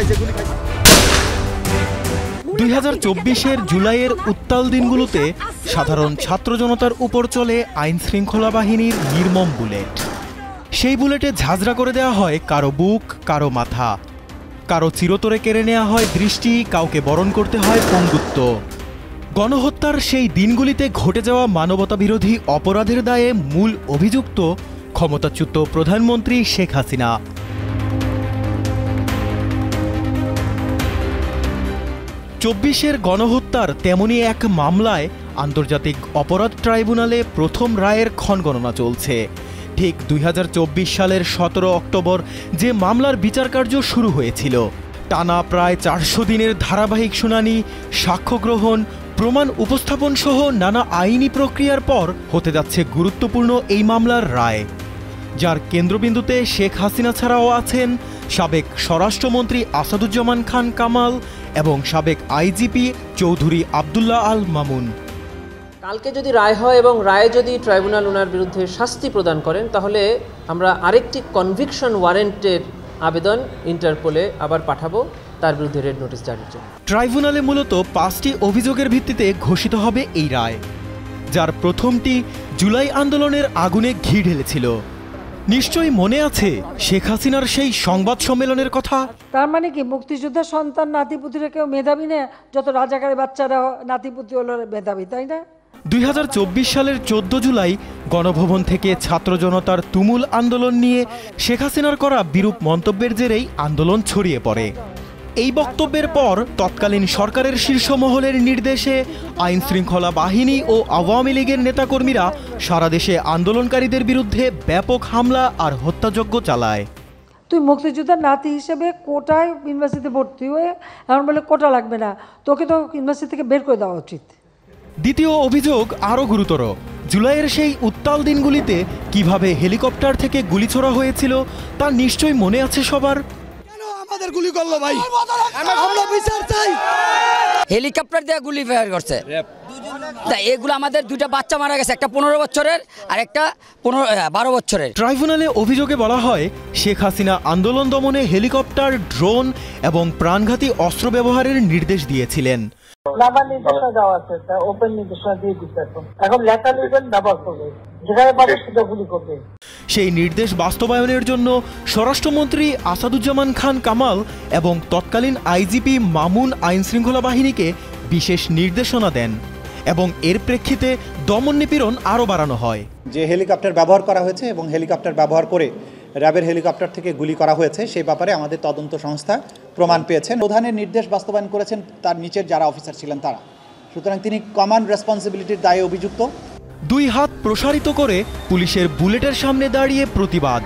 2024-এর জুলাইয়ের উত্তাল দিনগুলোতে সাধারণ ছাত্র জনতার উপর চলে আইন শৃঙ্খলা বাহিনীর নির্মম বুলেট। সেই বুলেটে ঝাঁঝরা করে দেওয়া হয় কারো বুক, কারো মাথা, কারো চিরতরে কেড়ে নেওয়া হয় দৃষ্টি, কাউকে বরণ করতে হয় পঙ্গুত্ব। গণহত্যার সেই দিনগুলিতে ঘটে যাওয়া মানবতাবিরোধী অপরাধের দায়ে মূল অভিযুক্ত ক্ষমতাচ্যুত প্রধানমন্ত্রী শেখ হাসিনা। 24-এর গণহত্যার তেমনই এক মামলায় আন্তর্জাতিক অপরাধ ট্রাইব্যুনালে প্রথম রায়ের ক্ষণগণনা চলছে। ঠিক 2024 সালের 17 অক্টোবর যে মামলার বিচারকার্য শুরু হয়েছিল, টানা প্রায় 400 দিনের ধারাবাহিক শুনানি, সাক্ষ্য গ্রহণ, প্রমাণ উপস্থাপন সহ নানা আইনি প্রক্রিয়ার পর হতে যাচ্ছে গুরুত্বপূর্ণ এই মামলার রায়, যার কেন্দ্রবিন্দুতে শেখ হাসিনা ছাড়াও আছেন সাবেক স্বরাষ্ট্রমন্ত্রী আসাদুজ্জামান খান কামাল এবং সাবেক আইজিপি চৌধুরী আবদুল্লাহ আল মামুন। কালকে যদি রায় হয় এবং রায় যদি ট্রাইব্যুনাল ওনার বিরুদ্ধে শাস্তি প্রদান করেন, তাহলে আমরা আরেকটি কনভিকশন ওয়ারেন্টের আবেদন ইন্টারপোলে আবার পাঠাবো, তার বিরুদ্ধে রেড নোটিশ জারির জন্য। ট্রাইব্যুনালে মূলত 5টি অভিযোগের ভিত্তিতে ঘোষিত হবে এই রায়, যার প্রথমটি জুলাই আন্দোলনের আগুনে ঘি ঢেলেছিল। নিশ্চয়ই মনে আছে শেখ হাসিনার সেই সংবাদ সম্মেলনের কথা। তার মানে কি মুক্তিযোদ্ধার সন্তান নাতিপুতিরা কেউ মেধাবী না? যত রাজাকারের বাচ্চারা নাতিপুতি হলো মেধাবী, তাই না? 2024 সালের 14 জুলাই গণভবন থেকে ছাত্র জনতার তুমুল আন্দোলন নিয়ে শেখ হাসিনার করা বিরূপ মন্তব্যের জেরেই আন্দোলন ছড়িয়ে পড়ে। এই বক্তব্যের পর তৎকালীন সরকারের শীর্ষ মহলের নির্দেশে আইন শৃঙ্খলা বাহিনী ও আওয়ামী লীগের নেতাকর্মীরা সারা দেশে আন্দোলনকারীদের বিরুদ্ধে ব্যাপক হামলা আর হত্যাযজ্ঞ চালায়। তুই মুক্তিযোদ্ধার নাতি হিসেবে কোটায় ইউনিভার্সিটিতে ভর্তি হয়ে এমন বলে কোটা লাগবে না, তোকে তো ইউনিভার্সিটি থেকে বের করে দেওয়া উচিত। দ্বিতীয় অভিযোগ আরও গুরুতর। জুলাইয়ের সেই উত্তাল দিনগুলিতে কিভাবে হেলিকপ্টার থেকে গুলি ছোড়া হয়েছিল তা নিশ্চয়ই মনে আছে সবার। আমাদের গুলি করলো ভাই, আমরা বিচার চাই। হেলিকপ্টার দিয়ে গুলি ফায়ার করছে। এগুলো আমাদের দুইটা বাচ্চা মারা গেছে, একটা 15 বছরের আর একটা 12 বছরের। ট্রাইব্যুনালে অভিযোগে বলা হয় শেখ হাসিনা আন্দোলন দমনে হেলিকপ্টার, ড্রোন এবং প্রাণঘাতী অস্ত্র ব্যবহারের নির্দেশ দিয়েছিলেন। নির্দেশনা দেওয়া আছে, ওপেন নির্দেশনা দিয়ে দিচ্ছে, এখন লেখা লিখবেন, ব্যবহার করবে, যেখানে পাবে সেটা গুলি করবে। সেই নির্দেশ বাস্তবায়নের জন্য স্বরাষ্ট্রমন্ত্রী আসাদুজ্জামান খান কামাল এবং তৎকালীন আইজিপি মামুন আইন শৃঙ্খলা বাহিনীকে বিশেষ নির্দেশনা দেন এবং এর প্রেক্ষিতে দমন নিপীড়ন আরও বাড়ানো হয়। যে হেলিকপ্টার ব্যবহার করা হয়েছে এবং হেলিকপ্টার ব্যবহার করে র্যাবের হেলিকপ্টার থেকে গুলি করা হয়েছে, সেই ব্যাপারে আমাদের তদন্ত সংস্থা প্রমাণ পেয়েছেন। প্রধানের নির্দেশ বাস্তবায়ন করেছেন তার নিচের যারা অফিসার ছিলেন তারা, সুতরাং তিনি কমান্ড রেসপন্সিবিলিটির দায়ে অভিযুক্ত। 2 হাত প্রসারিত করে পুলিশের বুলেটের সামনে দাঁড়িয়ে প্রতিবাদ।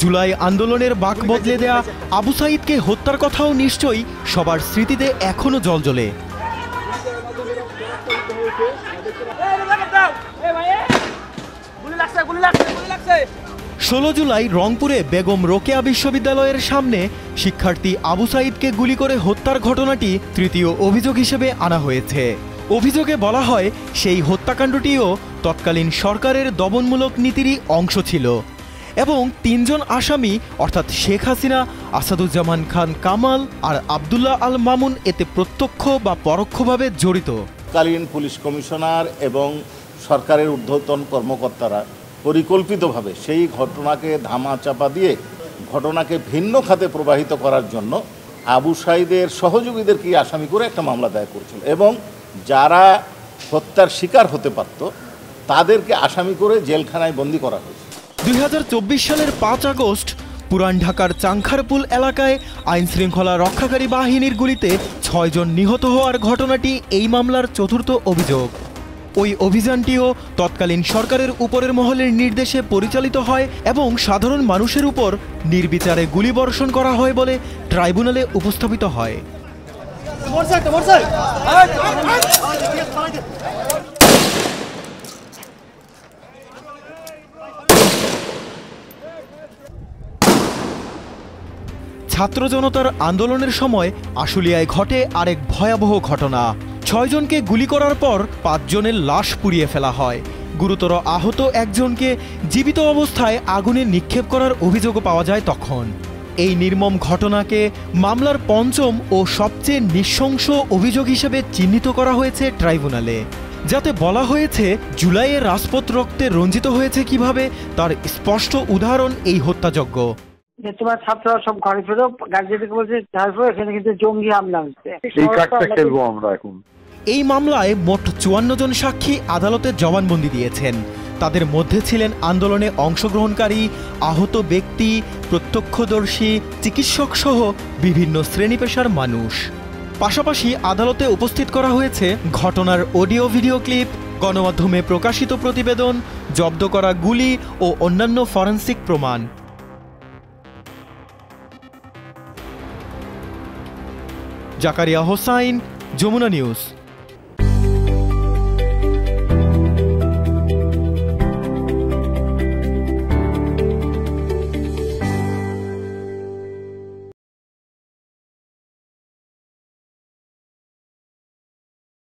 জুলাই আন্দোলনের বাঁক বদলে দেয়া আবু সাঈদকে হত্যার কথাও নিশ্চয়ই সবার স্মৃতিতে এখনো জ্বলজ্বলে। 16 জুলাই রংপুরে বেগম রোকেয়া বিশ্ববিদ্যালয়ের সামনে শিক্ষার্থী আবু সাঈদকে গুলি করে হত্যার ঘটনাটি তৃতীয় অভিযোগ হিসেবে আনা হয়েছে। অভিযোগে বলা হয় সেই হত্যাকাণ্ডটিও তৎকালীন সরকারের দমনমূলক নীতিরই অংশ ছিল এবং 3 জন আসামি অর্থাৎ শেখ হাসিনা, আসাদুজ্জামান খান কামাল আর আবদুল্লাহ আল মামুন এতে প্রত্যক্ষ বা পরোক্ষভাবে জড়িত। তৎকালীন পুলিশ কমিশনার এবং সরকারের ঊর্ধ্বতন কর্মকর্তারা পরিকল্পিতভাবে সেই ঘটনাকে ধামাচাপা দিয়ে ঘটনাকে ভিন্ন খাতে প্রবাহিত করার জন্য আবু সাঈদের সহযোগীদেরকে আসামি করে একটা মামলা দায়ের করেছিল এবং যারা হত্যার শিকার হতে পারত তাদেরকে আসামি করে জেলখানায় বন্দী করা হয়েছে। 2024 সালের 5 আগস্ট পুরান ঢাকার চাংখারপুল এলাকায় আইন শৃঙ্খলা রক্ষাকারী বাহিনীর গুলিতে 6 জন নিহত হওয়ার ঘটনাটি এই মামলার চতুর্থ অভিযোগ। ওই অভিযানটিও তৎকালীন সরকারের উপরের মহলের নির্দেশে পরিচালিত হয় এবং সাধারণ মানুষের উপর নির্বিচারে গুলিবর্ষণ করা হয় বলে ট্রাইব্যুনালে উপস্থাপিত হয়। ছাত্র জনতার আন্দোলনের সময় আশুলিয়ায় ঘটে আরেক ভয়াবহ ঘটনা। 6 জনকে গুলি করার পর 5 জনের লাশ পুড়িয়ে ফেলা হয়। গুরুতর আহত একজনকে জীবিত অবস্থায় আগুনে নিক্ষেপ করার অভিযোগও পাওয়া যায় তখন। এই নির্মম ঘটনাকে মামলার পঞ্চম ও সবচেয়ে নৃশংস অভিযোগ হিসেবে চিহ্নিত করা হয়েছে ট্রাইব্যুনালে, যাতে বলা হয়েছে জুলাইয়ের রাজপথ রক্তে রঞ্জিত হয়েছে কিভাবে তার স্পষ্ট উদাহরণ এই হত্যাযজ্ঞ। তোমার ছাত্ররা সব ঘরে ফেরো, গার্জিয়ানকে বলছে এখানে কিন্তু জঙ্গি হামলা হচ্ছে। এই মামলায় মোট 54 জন সাক্ষী আদালতে জবানবন্দি দিয়েছেন। তাদের মধ্যে ছিলেন আন্দোলনে অংশগ্রহণকারী, আহত ব্যক্তি, প্রত্যক্ষদর্শী, চিকিৎসক সহ বিভিন্ন শ্রেণী পেশার মানুষ। পাশাপাশি আদালতে উপস্থিত করা হয়েছে ঘটনার অডিও ভিডিও ক্লিপ, গণমাধ্যমে প্রকাশিত প্রতিবেদন, জব্দ করা গুলি ও অন্যান্য ফরেনসিক প্রমাণ। জাকারিয়া হোসাইন, যমুনা নিউজ।